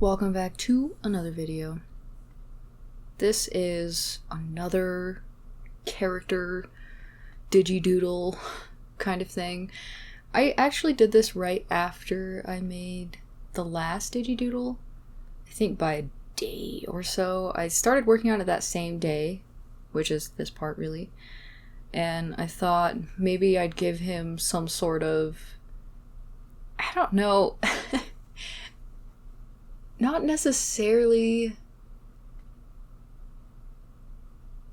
Welcome back to another video. This is another character digidoodle kind of thing. I actually did this right after I made the last digidoodle. I think by a day or so. I started working on it that same day, which is this part really. And I thought maybe I'd give him some sort of, I don't know, not necessarily,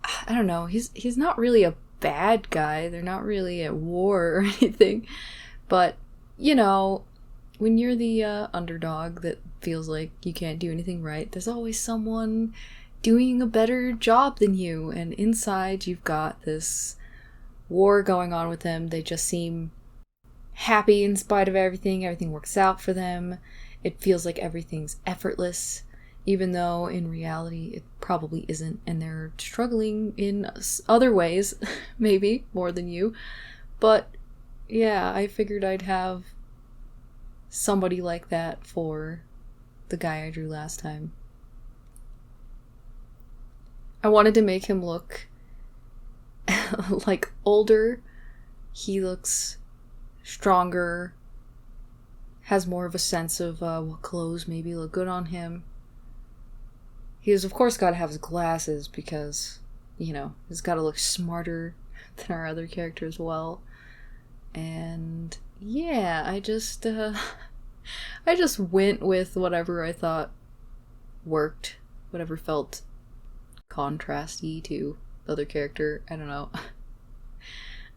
I don't know, he's not really a bad guy, they're not really at war or anything, but, you know, when you're the underdog that feels like you can't do anything right, there's always someone doing a better job than you, and inside you've got this war going on with them. They just seem happy in spite of everything works out for them. It feels like everything's effortless, even though in reality it probably isn't, and they're struggling in other ways, maybe more than you. But yeah, I figured I'd have somebody like that for the guy I drew last time. I wanted to make him look like older. He looks stronger, has more of a sense of what clothes maybe look good on him. He's of course got to have his glasses because, you know, he's got to look smarter than our other character as well. And yeah, I just went with whatever I thought worked, whatever felt contrasty to the other character. I don't know.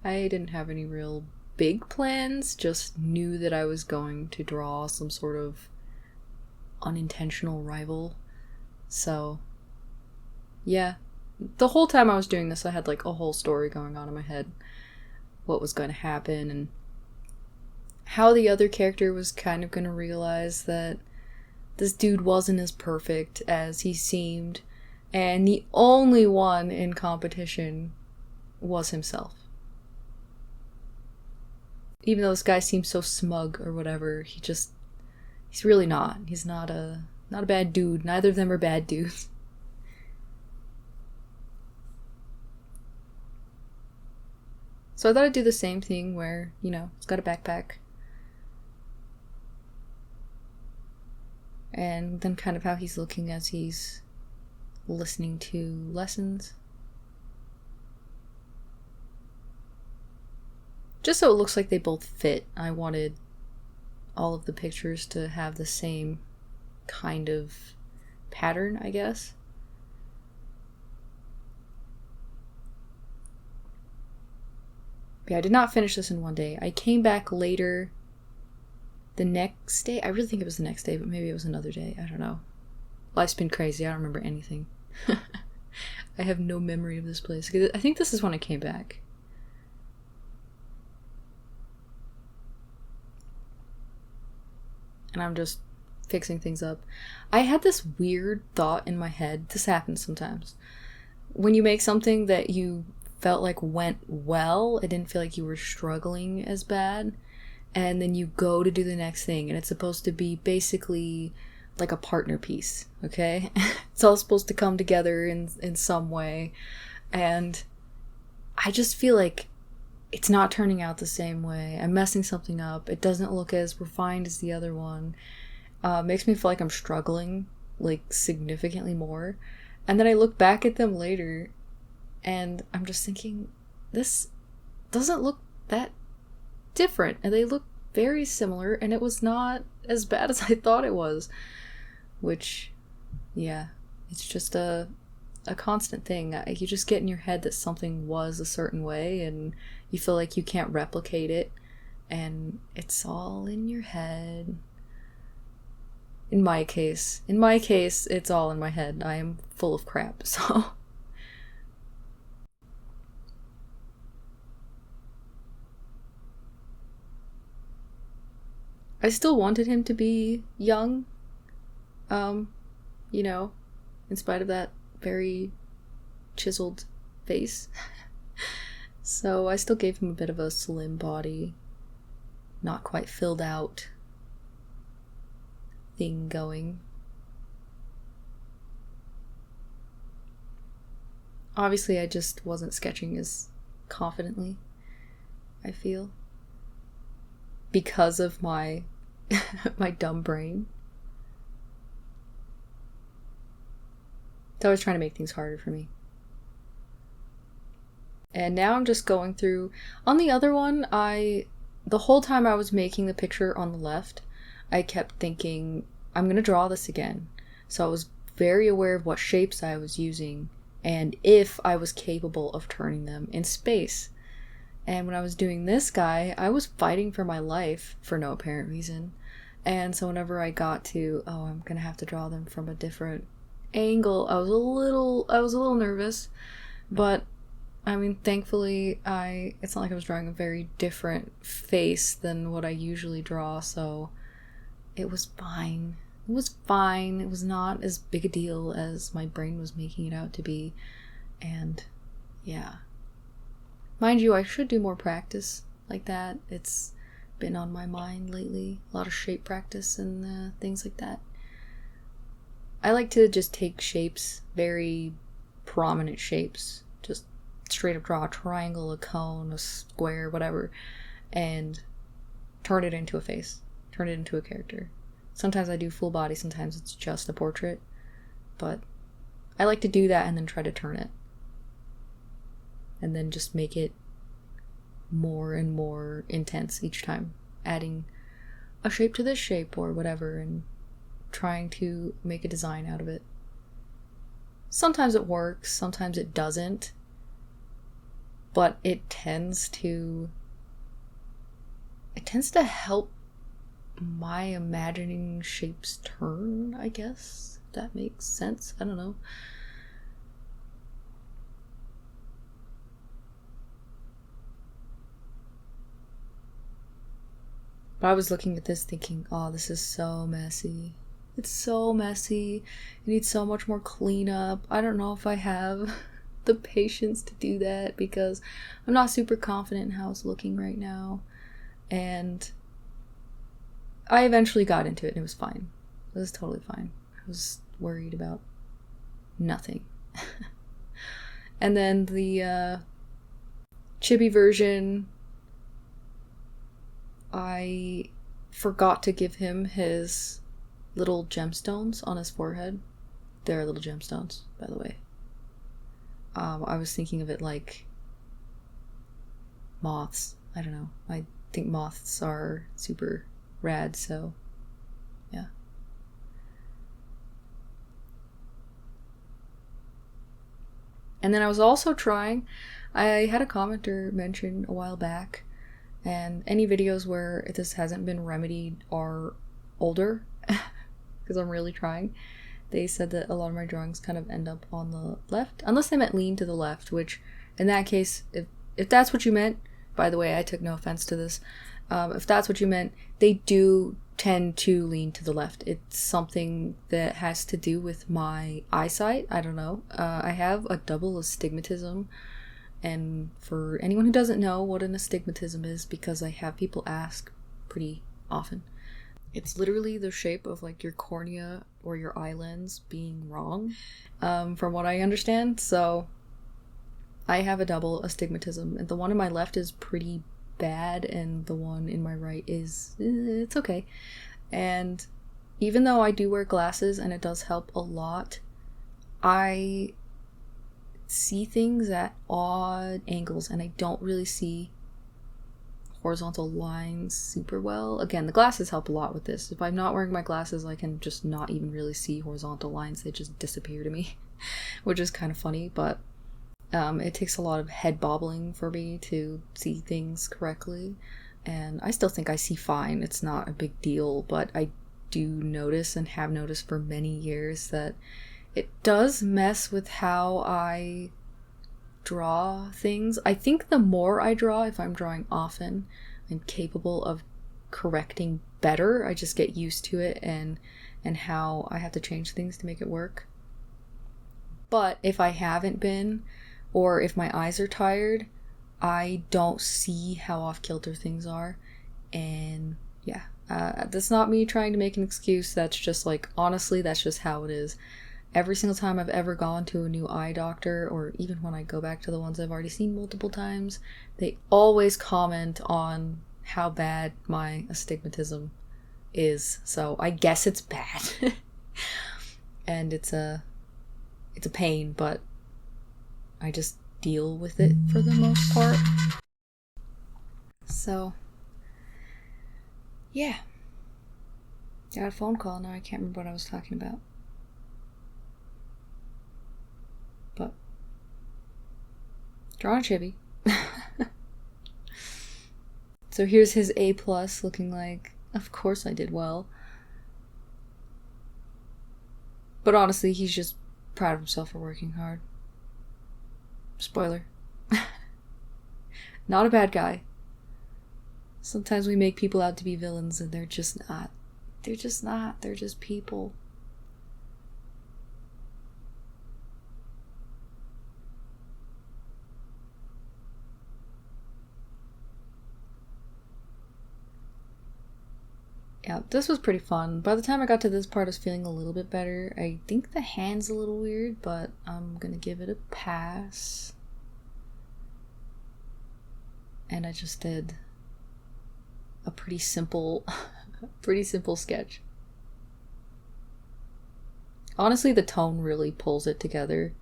I didn't have any real big plans, just knew that I was going to draw some sort of unintentional rival. So yeah, the whole time I was doing this I had like a whole story going on in my head, what was going to happen and how the other character was kind of going to realize that this dude wasn't as perfect as he seemed, and the only one in competition was himself. Even though this guy seems so smug or whatever, he's really not. He's not a bad dude. Neither of them are bad dudes. So I thought I'd do the same thing where, you know, he's got a backpack. And then kind of how he's looking as he's listening to lessons. Just so it looks like they both fit, I wanted all of the pictures to have the same kind of pattern, I guess. But yeah, I did not finish this in one day. I came back later the next day. I really think it was the next day, but maybe it was another day. I don't know. Life's been crazy. I don't remember anything. I have no memory of this place. I think this is when I came back. And I'm just fixing things up. I had this weird thought in my head. This happens sometimes. When you make something that you felt like went well, it didn't feel like you were struggling as bad, and then you go to do the next thing, and it's supposed to be basically like a partner piece, okay? It's all supposed to come together in some way, and I just feel like it's not turning out the same way. I'm messing something up. It doesn't look as refined as the other one. Makes me feel like I'm struggling, like, significantly more. And then I look back at them later, and I'm just thinking, this doesn't look that different. And they look very similar, and it was not as bad as I thought it was. Which, yeah, it's just a constant thing. You just get in your head that something was a certain way and you feel like you can't replicate it, and it's all in your head. In my case, it's all in my head. I am full of crap, so. I still wanted him to be young, you know, in spite of that very chiseled face. So I still gave him a bit of a slim body, not quite filled out thing going. Obviously, I just wasn't sketching as confidently, I feel. Because of my my dumb brain. It's always trying to make things harder for me. And now I'm just going through... On the other one, the whole time I was making the picture on the left, I kept thinking, I'm going to draw this again. So I was very aware of what shapes I was using and if I was capable of turning them in space. And when I was doing this guy, I was fighting for my life for no apparent reason. And so whenever I got to, I'm going to have to draw them from a different angle, I was a little nervous. But I mean, thankfully, it's not like I was drawing a very different face than what I usually draw, so it was fine. It was fine. It was not as big a deal as my brain was making it out to be. And yeah. Mind you, I should do more practice like that. It's been on my mind lately. A lot of shape practice and things like that. I like to just take shapes, very prominent shapes, just straight up draw a triangle, a cone, a square, whatever, and turn it into a face, turn it into a character. Sometimes I do full body, sometimes it's just a portrait, but I like to do that and then try to turn it. And then just make it more and more intense each time, adding a shape to this shape or whatever, and trying to make a design out of it. Sometimes it works, sometimes it doesn't, but it tends to help my imagining shapes turn, I guess. If that makes sense. I don't know. But I was looking at this thinking, oh, this is so messy. It's so messy. It needs so much more cleanup. I don't know if I have the patience to do that because I'm not super confident in how it's looking right now. And I eventually got into it and it was fine. It was totally fine. I was worried about nothing. And then the chibi version, I forgot to give him his little gemstones on his forehead. They're little gemstones, by the way. I was thinking of it like moths. I don't know. I think moths are super rad, so yeah. And then I was also trying, I had a commenter mention a while back, and any videos where this hasn't been remedied are older, because I'm really trying. They said that a lot of my drawings kind of end up on the left, unless they meant lean to the left, which in that case, if that's what you meant, by the way, I took no offense to this, if that's what you meant, they do tend to lean to the left. It's something that has to do with my eyesight. I don't know. I have a double astigmatism, and for anyone who doesn't know what an astigmatism is, because I have people ask pretty often, it's literally the shape of like your cornea or your eye lens being wrong, from what I understand. So I have a double astigmatism, and the one in my left is pretty bad, and the one in my right is, it's okay. And even though I do wear glasses and it does help a lot, I see things at odd angles, and I don't really see horizontal lines super well. Again, the glasses help a lot with this. If I'm not wearing my glasses, I can just not even really see horizontal lines. They just disappear to me, which is kind of funny, but it takes a lot of head bobbling for me to see things correctly, and I still think I see fine. It's not a big deal, but I do notice, and have noticed for many years, that it does mess with how I draw things. I think the more I draw, if I'm drawing often, I'm capable of correcting better. I just get used to it and how I have to change things to make it work. But if I haven't been, or if my eyes are tired, I don't see how off-kilter things are. And yeah, that's not me trying to make an excuse. That's just like, honestly, that's just how it is. Every single time I've ever gone to a new eye doctor, or even when I go back to the ones I've already seen multiple times, they always comment on how bad my astigmatism is. So I guess it's bad. And it's a pain, but I just deal with it for the most part. So, yeah. Got a phone call now. I can't remember what I was talking about. But drawing a chibi. So here's his A+, looking like, of course I did well. But honestly, he's just proud of himself for working hard. Spoiler. Not a bad guy. Sometimes we make people out to be villains and they're just not. They're just not. They're just people. Yeah, this was pretty fun. By the time I got to this part, I was feeling a little bit better. I think the hand's a little weird, but I'm gonna give it a pass. And I just did a pretty simple sketch. Honestly, the tone really pulls it together,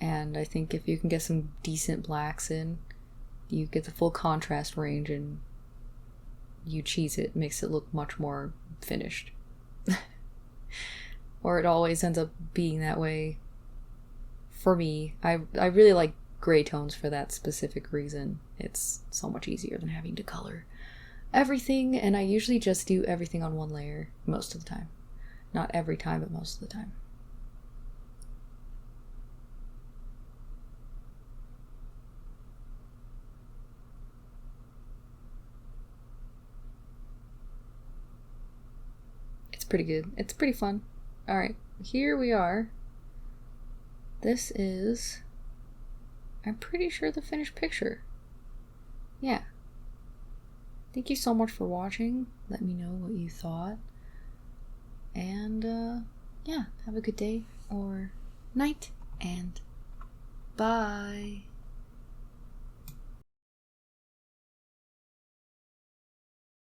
and I think if you can get some decent blacks in, you get the full contrast range and you cheese it, makes it look much more finished. Or it always ends up being that way for me. I really like gray tones for that specific reason. It's so much easier than having to color everything, and I usually just do everything on one layer most of the time. Not every time, but most of the time. It's pretty good. It's pretty fun. Alright, here we are. This is, I'm pretty sure, the finished picture. Yeah. Thank you so much for watching. Let me know what you thought. And, yeah, have a good day or night, and bye.